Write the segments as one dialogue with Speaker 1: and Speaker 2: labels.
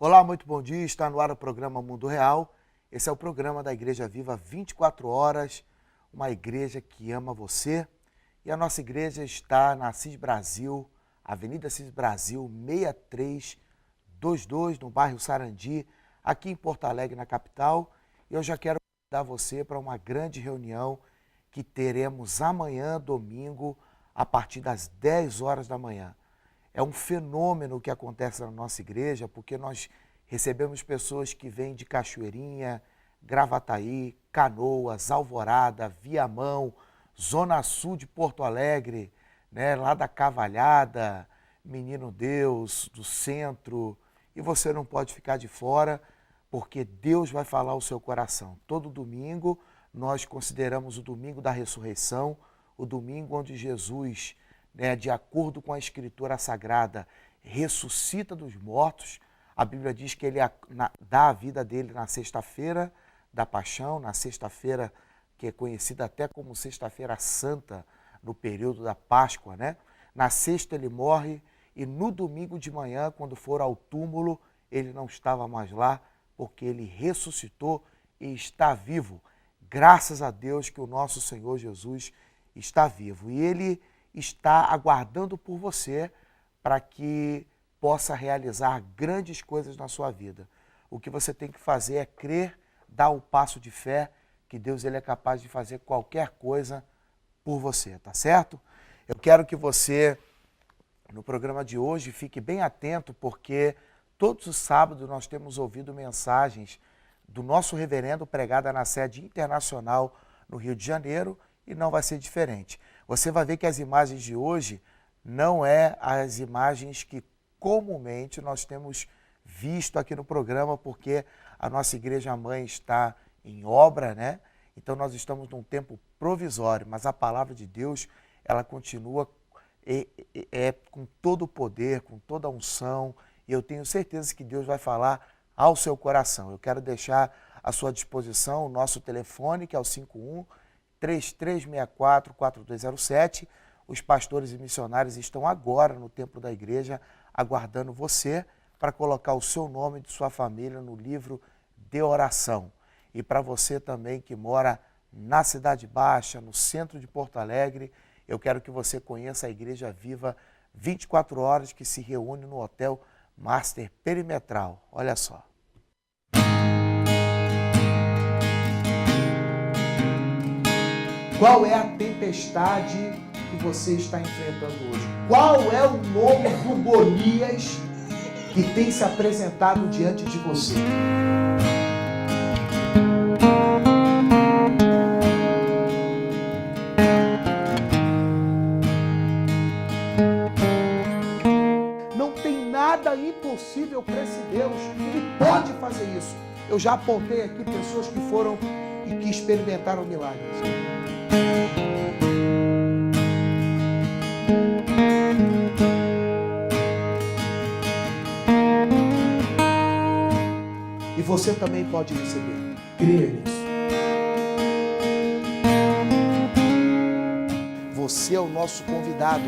Speaker 1: Olá, muito bom dia. Está no ar o programa Mundo Real. Esse é o programa da Igreja Viva 24 horas, uma igreja que ama você. E a nossa igreja está na Assis Brasil, Avenida Assis Brasil, 6322, no bairro Sarandi, aqui em Porto Alegre, na capital. E eu já quero convidar você para uma grande reunião que teremos amanhã, domingo, a partir das 10 horas da manhã. É um fenômeno que acontece na nossa igreja, porque nós recebemos pessoas que vêm de Cachoeirinha, Gravataí, Canoas, Alvorada, Viamão, Zona Sul de Porto Alegre, né, lá da Cavalhada, Menino Deus, do centro. E você não pode ficar de fora, porque Deus vai falar ao seu coração. Todo domingo nós consideramos o domingo da ressurreição, o domingo onde Jesus, de acordo com a Escritura Sagrada, ressuscita dos mortos. A Bíblia diz que ele dá a vida dele na sexta-feira da paixão, na sexta-feira que é conhecida até como Sexta-feira Santa, no período da Páscoa, né? Na sexta ele morre e no domingo de manhã, quando for ao túmulo, ele não estava mais lá, porque ele ressuscitou e está vivo. Graças a Deus que o nosso Senhor Jesus está vivo. E ele está aguardando por você para que possa realizar grandes coisas na sua vida. O que você tem que fazer é crer, dar o passo de fé, que Deus ele é capaz de fazer qualquer coisa por você, tá certo? Eu quero que você, no programa de hoje, fique bem atento, porque todos os sábados nós temos ouvido mensagens do nosso reverendo pregada na sede internacional no Rio de Janeiro, e não vai ser diferente. Você vai ver que as imagens de hoje não é as imagens que comumente nós temos visto aqui no programa, porque a nossa igreja mãe está em obra, né? Então nós estamos num tempo provisório, mas a palavra de Deus, ela continua com todo o poder, com toda a unção, e eu tenho certeza que Deus vai falar ao seu coração. Eu quero deixar à sua disposição o nosso telefone, que é o 51-3364-4207. Os pastores e missionários estão agora no templo da igreja, aguardando você para colocar o seu nome e de sua família no livro de oração. E para você também que mora na Cidade Baixa, no centro de Porto Alegre, eu quero que você conheça a Igreja Viva 24 horas, que se reúne no Hotel Master Perimetral. Olha só. Qual é a tempestade que você está enfrentando hoje? Qual é o nome do Golias que tem se apresentado diante de você? Não tem nada impossível para esse Deus. Ele pode fazer isso. Eu já apontei aqui pessoas que foram e que experimentaram milagres. E você também pode receber. Creia nisso. Você é o nosso convidado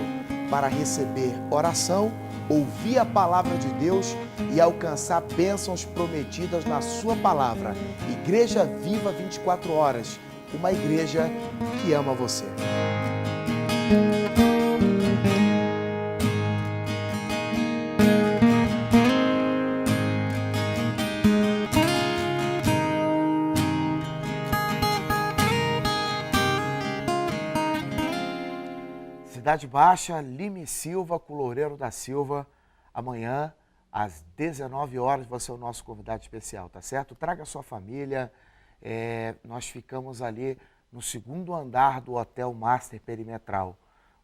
Speaker 1: para receber oração, ouvir a palavra de Deus e alcançar bênçãos prometidas na sua palavra. Igreja Viva 24 horas, uma igreja que ama você. Cidade Baixa, Lime Silva, com Loureiro da Silva, amanhã, às 19 horas, você é o nosso convidado especial, tá certo? Traga a sua família, nós ficamos ali no segundo andar do Hotel Master Perimetral.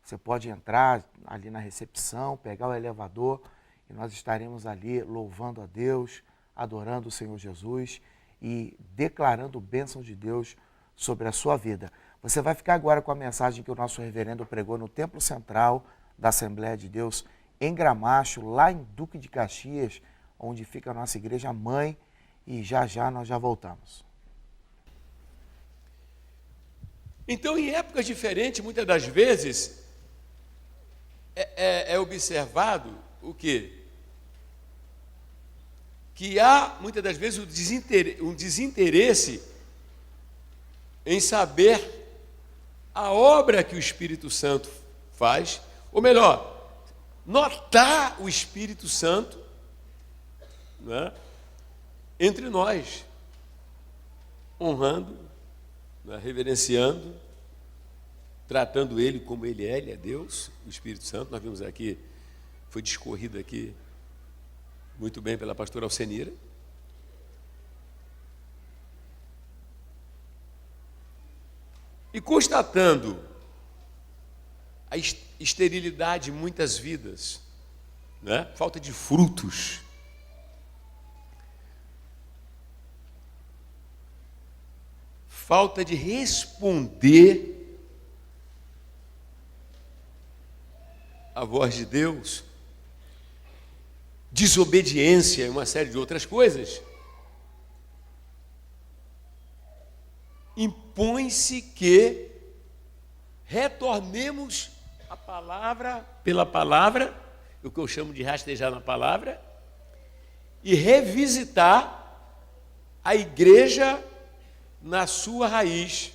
Speaker 1: Você pode entrar ali na recepção, pegar o elevador, e nós estaremos ali louvando a Deus, adorando o Senhor Jesus e declarando bênção de Deus sobre a sua vida. Você vai ficar agora com a mensagem que o nosso reverendo pregou no Templo Central da Assembleia de Deus, em Gramacho, lá em Duque de Caxias, onde fica a nossa igreja mãe, e já já nós já voltamos.
Speaker 2: Então, em épocas diferentes, muitas das vezes, é observado o quê? que há, muitas das vezes, um desinteresse em saber a obra que o Espírito Santo faz, ou melhor, notar o Espírito Santo, né, entre nós, honrando, né, reverenciando, tratando Ele como Ele é Deus, o Espírito Santo. Nós vimos aqui, foi discorrido aqui muito bem pela pastora Alcenira. E constatando a esterilidade de muitas vidas, né? Falta de frutos, falta de responder à voz de Deus, desobediência e uma série de outras coisas, impõe-se que retornemos a palavra pela palavra, o que eu chamo de rastejar na palavra, e revisitar a igreja na sua raiz.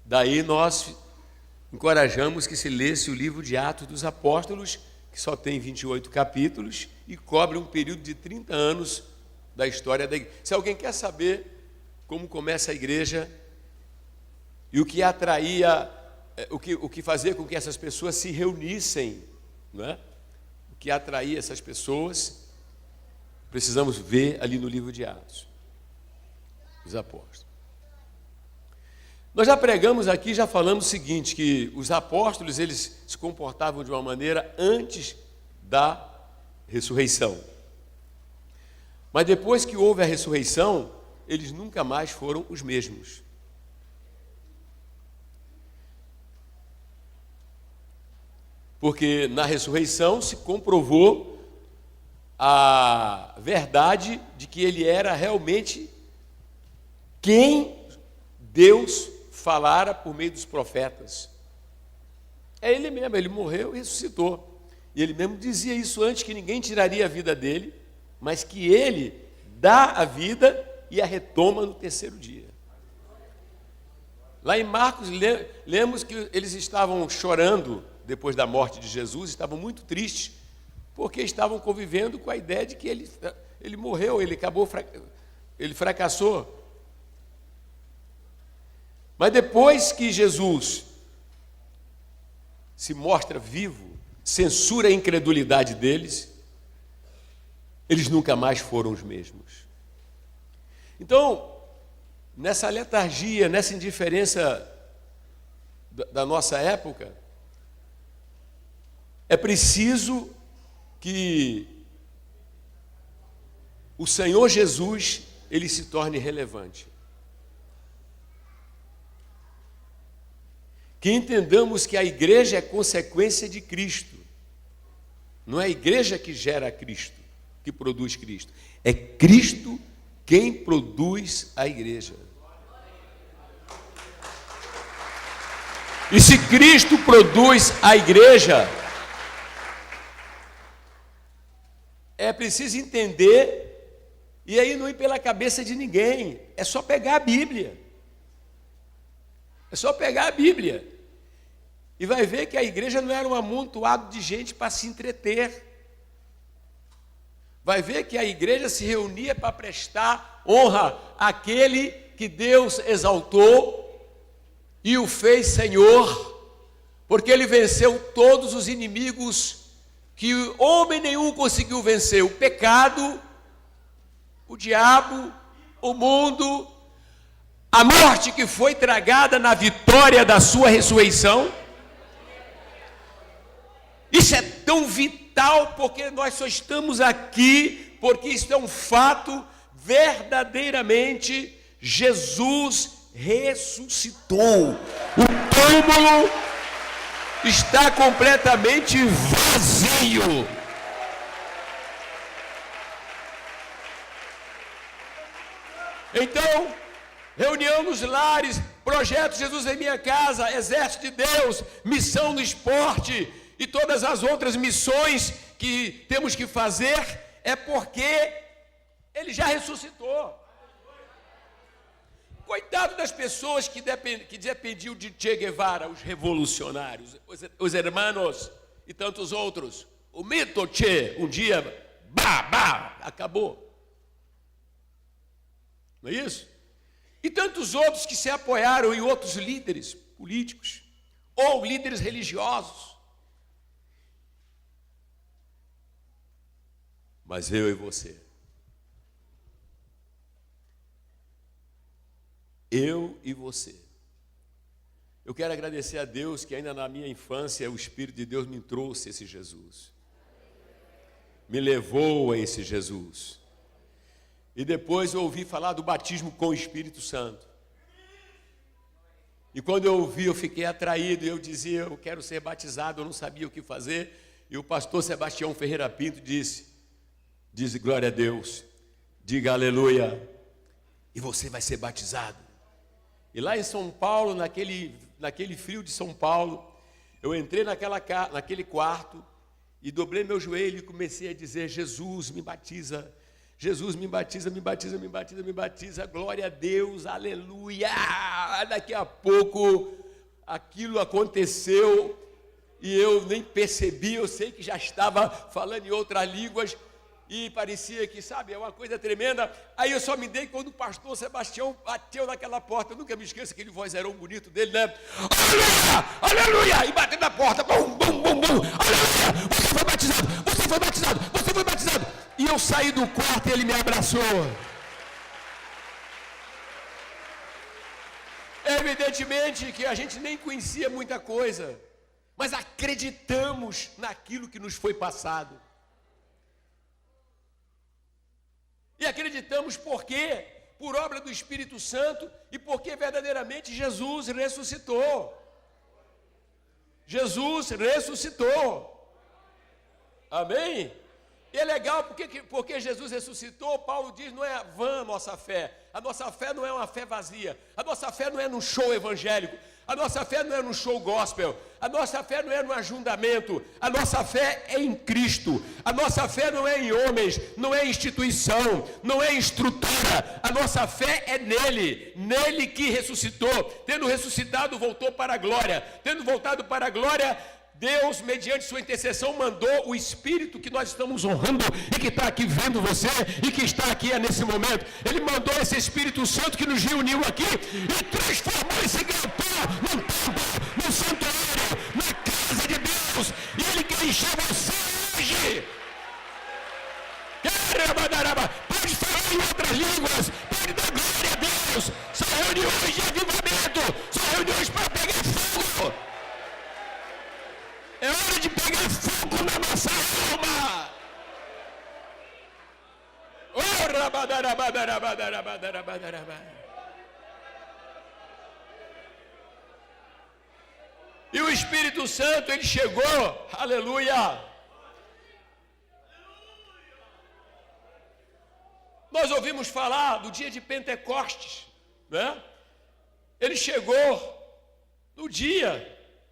Speaker 2: Daí nós encorajamos que se lesse o livro de Atos dos Apóstolos, que só tem 28 capítulos e cobre um período de 30 anos da história da igreja. Se alguém quer saber como começa a igreja e o que atraía, o que fazia com que essas pessoas se reunissem, não é? O que atraía essas pessoas, precisamos ver ali no livro de Atos dos Apóstolos. Nós já pregamos aqui, já falamos o seguinte, que os apóstolos, eles se comportavam de uma maneira antes da ressurreição. Mas depois que houve a ressurreição, eles nunca mais foram os mesmos. Porque na ressurreição se comprovou a verdade de que ele era realmente quem Deus falara por meio dos profetas. É ele mesmo, ele morreu e ressuscitou. E ele mesmo dizia isso antes, que ninguém tiraria a vida dele, mas que ele dá a vida e a retoma no terceiro dia. Lá em Marcos, lemos que eles estavam chorando depois da morte de Jesus, estavam muito tristes, porque estavam convivendo com a ideia de que ele morreu, ele fracassou. Mas depois que Jesus se mostra vivo, censura a incredulidade deles, eles nunca mais foram os mesmos. Então, nessa letargia, nessa indiferença da nossa época, é preciso que o Senhor Jesus, ele se torne relevante. Que entendamos que a igreja é consequência de Cristo. Não é a igreja que gera Cristo, que produz Cristo. É Cristo quem produz a igreja. E se Cristo produz a igreja, é preciso entender, e aí não ir pela cabeça de ninguém, é só pegar a Bíblia. É só pegar a Bíblia e vai ver que a igreja não era um amontoado de gente para se entreter. Vai ver que a igreja se reunia para prestar honra àquele que Deus exaltou e o fez Senhor, porque ele venceu todos os inimigos que homem nenhum conseguiu vencer: o pecado, o diabo, o mundo, a morte que foi tragada na vitória da sua ressurreição. Isso é tão vital, porque nós só estamos aqui porque isso é um fato. Verdadeiramente Jesus ressuscitou. O túmulo está completamente vazio. Então, reunião nos lares, projeto Jesus em minha casa, Exército de Deus, missão no esporte e todas as outras missões que temos que fazer, é porque Ele já ressuscitou. Coitado das pessoas que dependiam de Che Guevara, os revolucionários, os hermanos e tantos outros. O mito Che, um dia, acabou. Não é isso? E tantos outros que se apoiaram em outros líderes políticos ou líderes religiosos. Mas eu e você, eu quero agradecer a Deus que ainda na minha infância o Espírito de Deus me trouxe esse Jesus, me levou a esse Jesus. E depois eu ouvi falar do batismo com o Espírito Santo. E quando eu ouvi, eu fiquei atraído, e eu dizia, eu quero ser batizado, eu não sabia o que fazer. E o pastor Sebastião Ferreira Pinto diz glória a Deus, diga aleluia, e você vai ser batizado. E lá em São Paulo, naquele frio de São Paulo, eu entrei naquele quarto e dobrei meu joelho e comecei a dizer, Jesus me batiza, Jesus me batiza, me batiza, me batiza, me batiza, glória a Deus, aleluia. Daqui a pouco aquilo aconteceu e eu nem percebi, eu sei que já estava falando em outras línguas e parecia que, sabe, é uma coisa tremenda. Aí eu só me dei quando o pastor Sebastião bateu naquela porta. Eu nunca me esqueço aquele vozeirão bonito dele, né? Aleluia, aleluia, e bateu na porta, bum, bum, bum, bum, aleluia, você foi batizado, você foi batizado, você foi batizado. E eu saí do quarto e ele me abraçou. Evidentemente que a gente nem conhecia muita coisa, mas acreditamos naquilo que nos foi passado. E acreditamos por quê? Por obra do Espírito Santo e porque verdadeiramente Jesus ressuscitou. Jesus ressuscitou. Amém? E é legal porque Jesus ressuscitou, Paulo diz, não é vã a nossa fé. A nossa fé não é uma fé vazia. A nossa fé não é num show evangélico. A nossa fé não é num show gospel. A nossa fé não é no ajuntamento. A nossa fé é em Cristo. A nossa fé não é em homens, não é em instituição, não é em estrutura. A nossa fé é nele. Nele que ressuscitou. Tendo ressuscitado, voltou para a glória. Tendo voltado para a glória, Deus, mediante sua intercessão, mandou o Espírito que nós estamos honrando e que está aqui vendo você e que está aqui nesse momento. Ele mandou esse Espírito Santo que nos reuniu aqui e transformou esse galpão num templo, num santuário, na casa de Deus. E Ele quer encher você hoje. Pode falar em outras línguas, pode dar glória a Deus. São reuniões de avivamento, são reuniões para pegar fogo. É hora de pegar fogo na nossa alma. E o Espírito Santo, ele chegou, aleluia. Nós ouvimos falar do dia de Pentecostes, né? Ele chegou no dia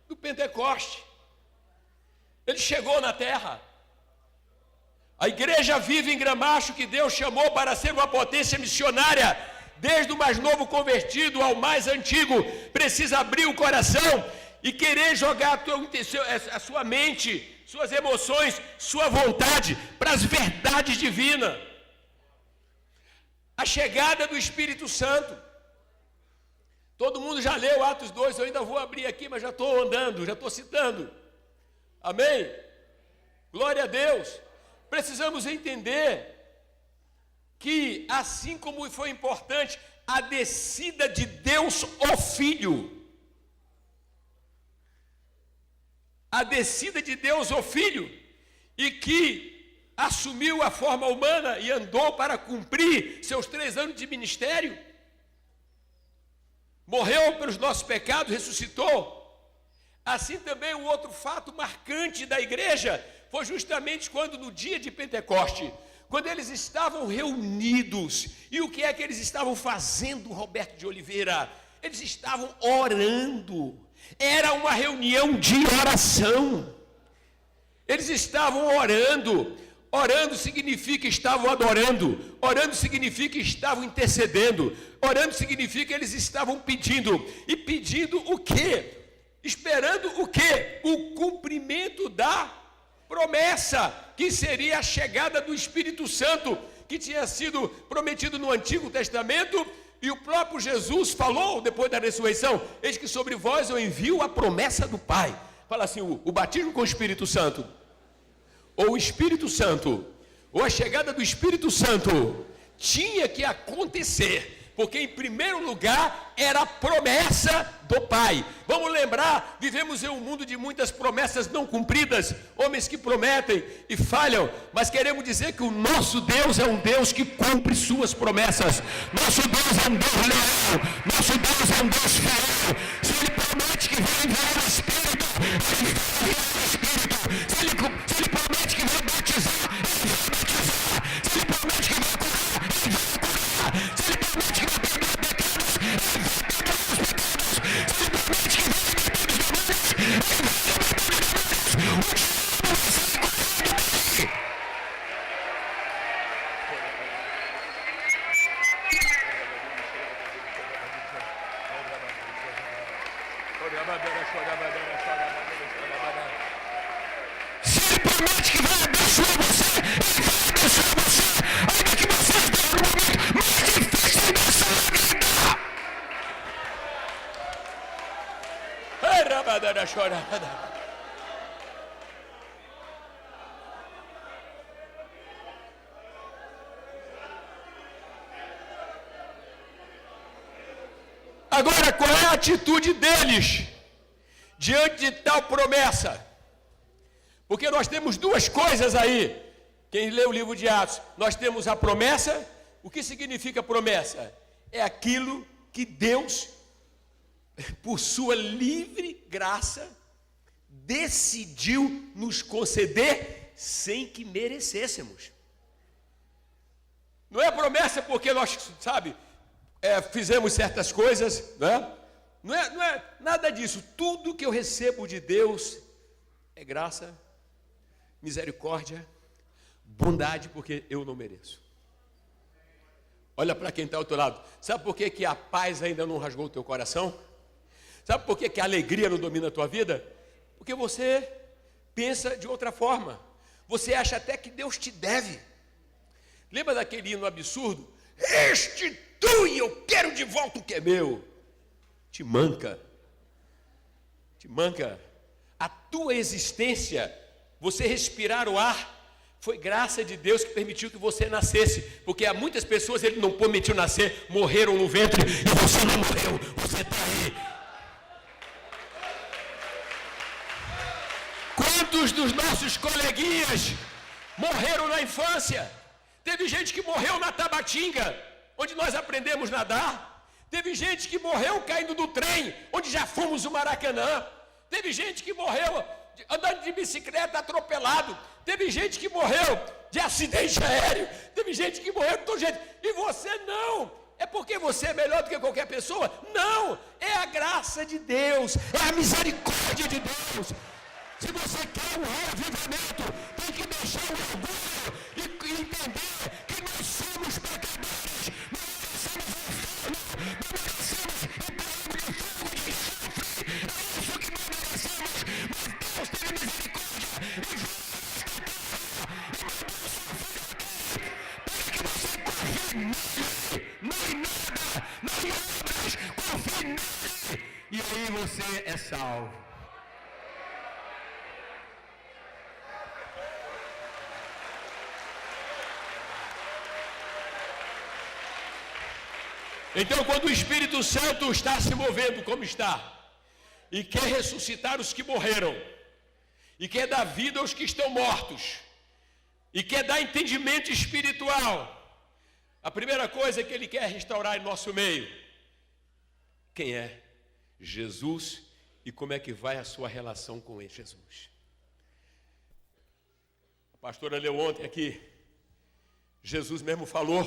Speaker 2: do Pentecoste. Ele chegou na terra. A igreja vive em Gramacho, que Deus chamou para ser uma potência missionária, desde o mais novo convertido ao mais antigo, precisa abrir o coração e querer jogar a sua mente, suas emoções, sua vontade para as verdades divinas. A chegada do Espírito Santo. Todo mundo já leu Atos 2, eu ainda vou abrir aqui, mas já estou andando, já estou citando. Amém? Glória a Deus. Precisamos entender que, assim como foi importante a descida de Deus ao Filho, a descida de Deus ao Filho, e que assumiu a forma humana e andou para cumprir seus 3 anos de ministério, morreu pelos nossos pecados, ressuscitou. Assim também o outro fato marcante da igreja foi justamente quando no dia de Pentecoste, quando eles estavam reunidos. E o que é que eles estavam fazendo, Roberto de Oliveira? Eles estavam orando. Era uma reunião de oração. Eles estavam orando. Orando significa estavam adorando. Orando significa estavam intercedendo. Orando significa eles estavam pedindo. E pedindo o quê? Esperando o quê? O cumprimento da promessa, que seria a chegada do Espírito Santo, que tinha sido prometido no Antigo Testamento, e o próprio Jesus falou, depois da ressurreição, eis que sobre vós eu envio a promessa do Pai. Fala assim, o batismo com o Espírito Santo, ou o Espírito Santo, ou a chegada do Espírito Santo, tinha que acontecer, porque em primeiro lugar era a promessa do Pai. Vamos lembrar, vivemos em um mundo de muitas promessas não cumpridas, homens que prometem e falham, mas queremos dizer que o nosso Deus é um Deus que cumpre suas promessas. Nosso Deus é um Deus leal, nosso Deus é um Deus fiel. Se Ele promete que vai enviar o Espírito, Ele vai enviar o Espírito. Se Ele promete que vai batizar, Ele vai batizar. Se Ele promete que vai curar, Ele vai curar. Se Ele promete que vai perdoar pecados, Ele vai perdoar os pecados. Se Ele promete que vai libertar os demônios, Ele vai libertar os demônios. O diabo vai ser encontrado dele. Se Ele promete que vai abençoar você, Ele vai abençoar você, ainda que você esteja no momento mais difícil da sua vida. Agora, qual é a atitude deles diante de tal promessa? Porque nós temos duas coisas aí. Quem lê o livro de Atos, nós temos a promessa. O que significa promessa? É aquilo que Deus, por sua livre graça, decidiu nos conceder sem que merecêssemos. Não é promessa porque nós, fizemos certas coisas, né? Não é nada disso. Tudo que eu recebo de Deus é graça, misericórdia, bondade, porque eu não mereço. Olha para quem está ao teu lado. Sabe por que a paz ainda não rasgou o teu coração? Sabe por que a alegria não domina a tua vida? Porque você pensa de outra forma. Você acha até que Deus te deve. Lembra daquele hino absurdo? Restitui, eu quero de volta o que é meu. Te manca. A tua existência, você respirar o ar, foi graça de Deus que permitiu que você nascesse. Porque há muitas pessoas Ele não permitiu nascer, morreram no ventre, e você não morreu, você está aí. Quantos dos nossos coleguinhas morreram na infância? Teve gente que morreu na Tabatinga, onde nós aprendemos a nadar. Teve gente que morreu caindo do trem, onde já fomos o Maracanã. Teve gente que morreu andando de bicicleta atropelado. Teve gente que morreu de acidente aéreo. Teve gente que morreu de todo jeito. E você não. É porque você é melhor do que qualquer pessoa? Não. É a graça de Deus. É a misericórdia de Deus. Se você quer um reavivamento, tem que deixar o orgulho e entender que nós somos pecadores. Nós merecemos o inferno. Nós merecemos entrarmos no fogo de enxofre. É isso que nós merecemos. Mas Deus tem misericórdia e não em nada, não em obras, confie nele, e aí você é salvo. Então, quando o Espírito Santo está se movendo como está, e quer ressuscitar os que morreram, e quer dar vida aos que estão mortos, e quer dar entendimento espiritual, a primeira coisa que Ele quer restaurar em nosso meio, quem é? Jesus, e como é que vai a sua relação com ele, Jesus. A pastora leu ontem aqui, Jesus mesmo falou,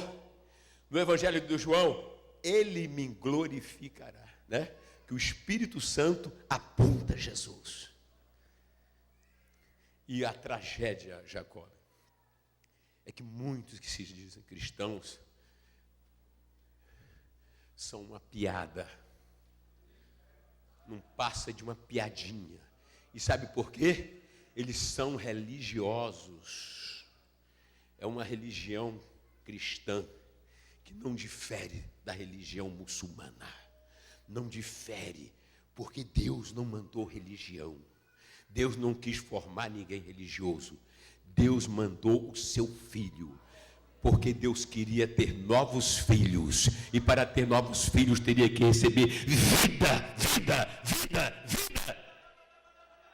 Speaker 2: no Evangelho de João, Ele me glorificará, né? Que o Espírito Santo aponta Jesus. E a tragédia, Jacó. é que muitos que se dizem cristãos são uma piada. Não passa de uma piadinha. E sabe por quê? Eles são religiosos. É uma religião cristã que não difere da religião muçulmana. Não difere, porque Deus não mandou religião. Deus não quis formar ninguém religioso. Deus mandou o seu filho, porque Deus queria ter novos filhos, e para ter novos filhos teria que receber vida.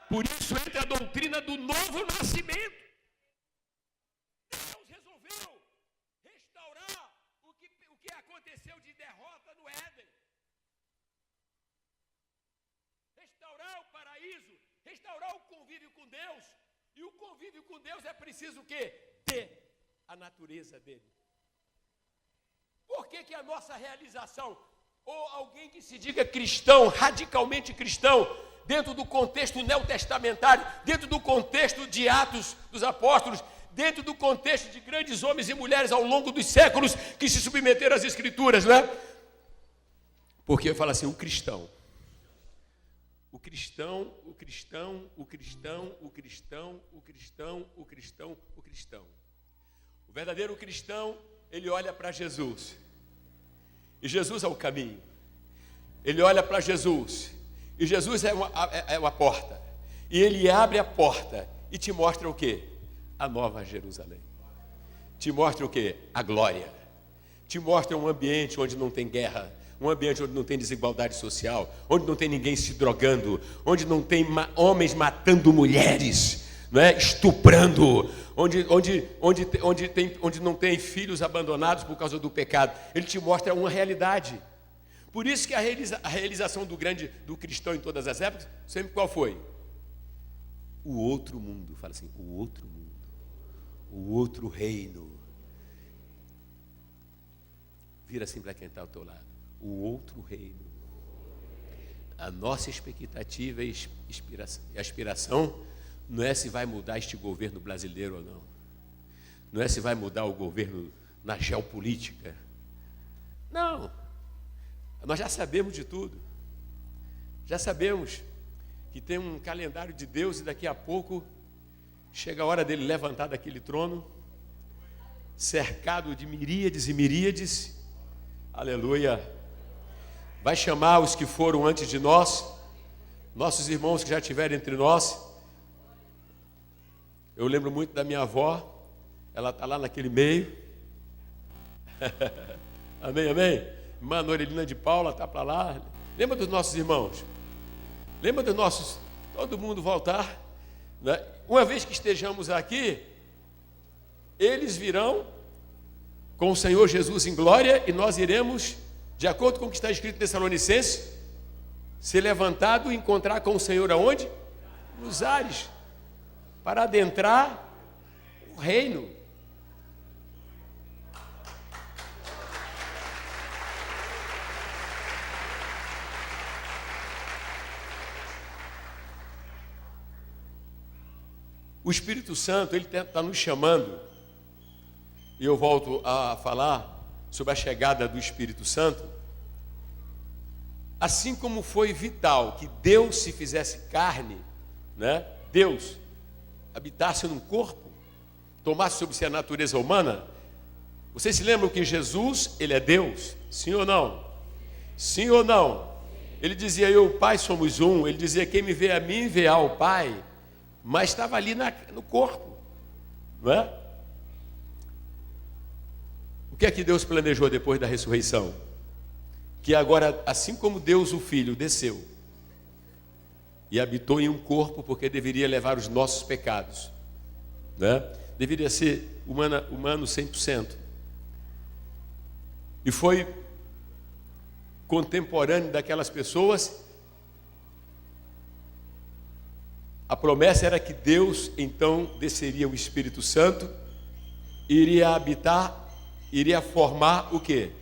Speaker 2: Por isso entra a doutrina do novo nascimento. Deus resolveu restaurar o que aconteceu de derrota no Éden. Restaurar o paraíso, restaurar o convívio com Deus. E o convívio com Deus é preciso o quê? Ter a natureza dele. Por que a nossa realização, ou alguém que se diga cristão, radicalmente cristão, dentro do contexto neotestamentário, dentro do contexto de Atos dos Apóstolos, dentro do contexto de grandes homens e mulheres ao longo dos séculos que se submeteram às Escrituras, né? Porque eu falo assim, o cristão. O verdadeiro cristão, ele olha para Jesus. E Jesus é o caminho. Ele olha para Jesus. E Jesus é uma porta. E ele abre a porta e te mostra o quê? A nova Jerusalém. Te mostra o quê? A glória. Te mostra um ambiente onde não tem guerra, um ambiente onde não tem desigualdade social, onde não tem ninguém se drogando, onde não tem homens matando mulheres, não é? Estuprando, onde não tem filhos abandonados por causa do pecado. Ele te mostra uma realidade. Por isso que a realização do cristão em todas as épocas, sempre qual foi? O outro mundo. Fala assim, o outro mundo, o outro reino. Vira assim para quem está ao teu lado. O outro reino. A nossa expectativa e aspiração não é se vai mudar este governo brasileiro ou não. Não é se vai mudar o governo na geopolítica. Não. Nós já sabemos de tudo. Já sabemos que tem um calendário de Deus e daqui a pouco chega a hora dele levantar daquele trono, cercado de miríades e miríades. Aleluia. Vai chamar os que foram antes de nós, nossos irmãos que já estiveram entre nós. Eu lembro muito da minha avó, ela está lá naquele meio. Amém, amém? Irmã Norelina de Paula está para lá. Lembra dos nossos irmãos? Lembra dos nossos... Todo mundo voltar, né? Uma vez que estejamos aqui, eles virão com o Senhor Jesus em glória e nós iremos, de acordo com o que está escrito em Tessalonicenses, ser levantado e encontrar com o Senhor aonde? Nos ares, para adentrar o reino. O Espírito Santo, ele está nos chamando, e eu volto a falar sobre a chegada do Espírito Santo. Assim como foi vital que Deus se fizesse carne, né? Deus habitasse num corpo, tomasse sobre si a natureza humana. Vocês se lembram que Jesus, ele é Deus? Sim ou não? Sim ou não? Ele dizia, eu e o Pai somos um. Ele dizia, quem me vê a mim, vê ao Pai. Mas estava ali no corpo, não é? O que é que Deus planejou depois da ressurreição? Que agora, assim como Deus o Filho desceu e habitou em um corpo, porque deveria levar os nossos pecados, né? Deveria ser humano 100%. E foi contemporâneo daquelas pessoas. A promessa era que Deus, então, desceria o Espírito Santo, iria habitar, iria formar o quê?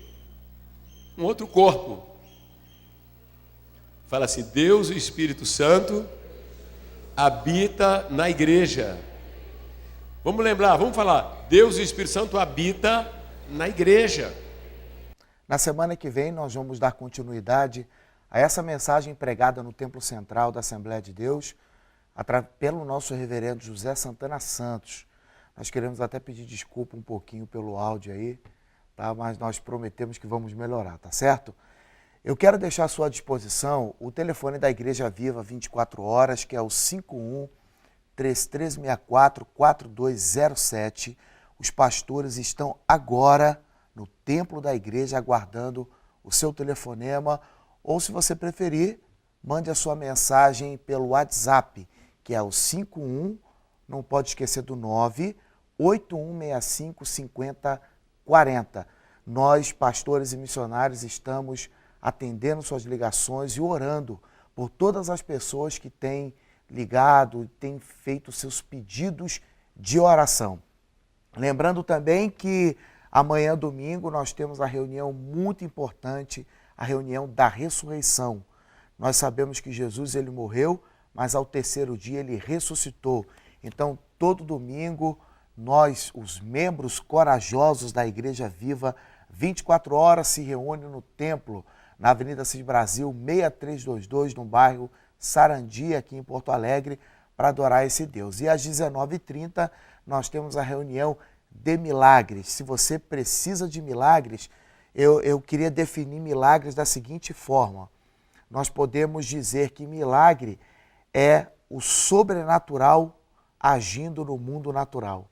Speaker 2: Um outro corpo. Fala assim, Deus, o Espírito Santo, habita na igreja. Vamos lembrar, vamos falar, Deus e o Espírito Santo habita na igreja.
Speaker 1: Na semana que vem nós vamos dar continuidade a essa mensagem pregada no Templo Central da Assembleia de Deus, pelo nosso reverendo José Santana Santos. Nós queremos até pedir desculpa um pouquinho pelo áudio aí, tá? Mas nós prometemos que vamos melhorar, tá certo? Eu quero deixar à sua disposição o telefone da Igreja Viva 24 horas, que é o 51-3364-4207. Os pastores estão agora no templo da igreja aguardando o seu telefonema, ou se você preferir, mande a sua mensagem pelo WhatsApp, que é o 51, não pode esquecer do 981655040. Nós, pastores e missionários, estamos atendendo suas ligações e orando por todas as pessoas que têm ligado e têm feito seus pedidos de oração. Lembrando também que amanhã, domingo, nós temos a reunião muito importante, a reunião da ressurreição. Nós sabemos que Jesus ele morreu, mas ao terceiro dia ele ressuscitou. Então, todo domingo, nós, os membros corajosos da Igreja Viva, 24 horas se reúnem no templo, na Avenida Cis Brasil, 6322, no bairro Sarandi, aqui em Porto Alegre, para adorar esse Deus. E às 19h30, nós temos a reunião de milagres. Se você precisa de milagres, eu queria definir milagres da seguinte forma. Nós podemos dizer que milagre é o sobrenatural agindo no mundo natural.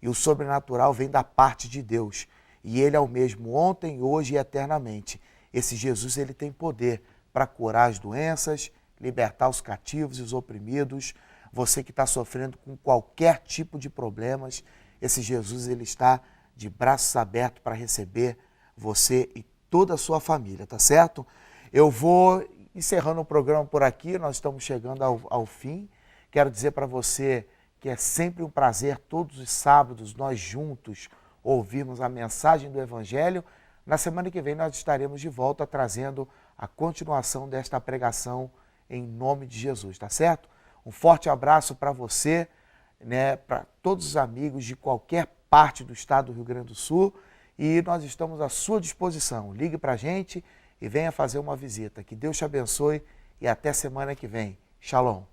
Speaker 1: E o sobrenatural vem da parte de Deus. E Ele é o mesmo ontem, hoje e eternamente. Esse Jesus ele tem poder para curar as doenças, libertar os cativos e os oprimidos. Você que está sofrendo com qualquer tipo de problemas, esse Jesus ele está de braços abertos para receber você e toda a sua família, tá certo? Eu vou encerrando o programa por aqui, nós estamos chegando ao fim. Quero dizer para você que é sempre um prazer, todos os sábados, nós juntos ouvirmos a mensagem do Evangelho. Na semana que vem nós estaremos de volta trazendo a continuação desta pregação em nome de Jesus, tá certo? Um forte abraço para você, né, para todos os amigos de qualquer parte do estado do Rio Grande do Sul, e nós estamos à sua disposição. Ligue para a gente e venha fazer uma visita. Que Deus te abençoe e até semana que vem. Shalom.